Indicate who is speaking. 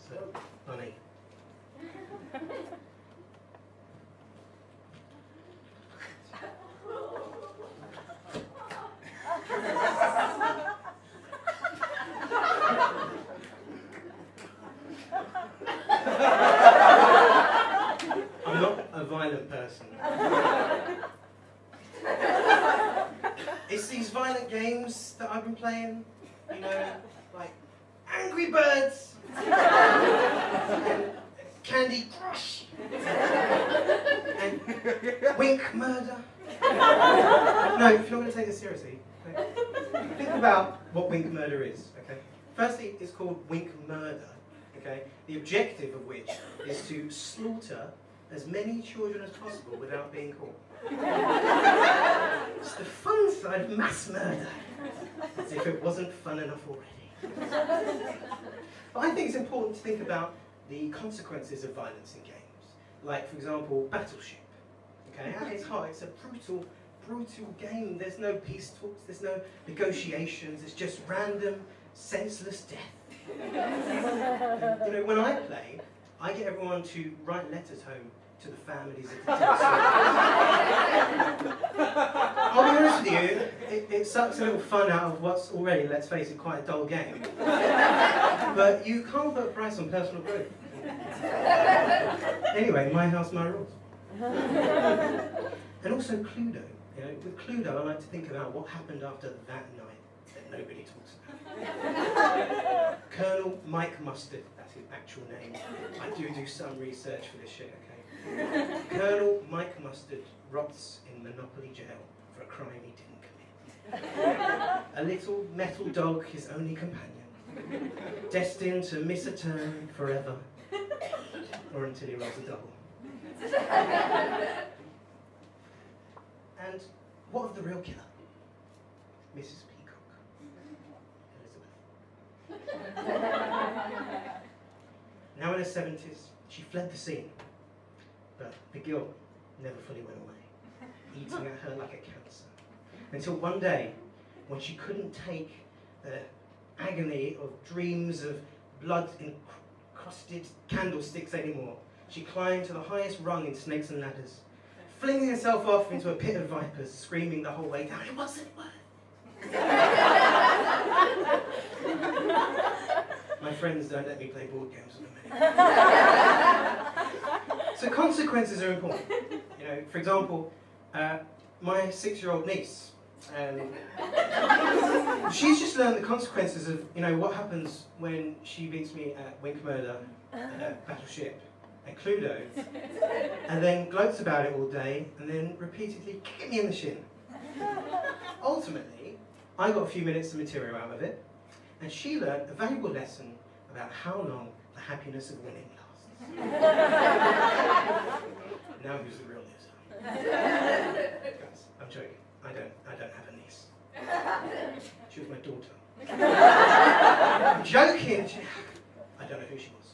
Speaker 1: So, funny. I'm not a violent person. It's these violent games that I've been playing, you know, like Angry Birds, and Candy Crush, and Wink Murder. No, if you're not going to take this seriously, okay, think about what Wink Murder is, okay? Firstly, it's called Wink Murder, okay? The objective of which is to slaughter as many children as possible without being caught. It's the fun side of mass murder, as if it wasn't fun enough already. But I think it's important to think about the consequences of violence in games. Like, for example, Battleship. Okay, at its heart, it's a brutal game. There's no peace talks, there's no negotiations, it's just random, senseless death. You know, when I play, I get everyone to write letters home to the families of the dead. I'll be honest with you, it sucks a little fun out of what's already, let's face it, quite a dull game. But you can't put a price on personal growth. Anyway, my house, my rules. And also Cluedo. You know, with Cluedo, I like to think about what happened after that night that nobody talks about. Colonel Mike Mustard, that's his actual name. I do some research for this shit, okay? Colonel Mike Mustard rots in Monopoly jail for a crime he didn't commit. A little metal dog, his only companion, destined to miss a turn forever, or until he rolls a double. And what of the real killer? Mrs. Peacock. Elizabeth. Now in her 70s, she fled the scene. But the guilt never fully went away, eating at her like a cancer. Until one day, when she couldn't take the agony of dreams of blood-encrusted candlesticks anymore, she climbed to the highest rung in Snakes and Ladders, flinging herself off into a pit of vipers, screaming the whole way down, "It wasn't worth." My friends don't let me play board games with them anymore. So consequences are important. You know, for example, my 6-year-old niece, she's just learned the consequences of, you know, what happens when she beats me at Wink Murder, Battleship, and Cluedo, and then gloats about it all day, and then repeatedly kick me in the shin. Ultimately, I got a few minutes of material out of it, and she learned a valuable lesson about how long the happiness of winning lasts. Now who's the real loser? Guys, I'm joking. I don't have a niece. She was my daughter. I'm joking. I don't know who she was.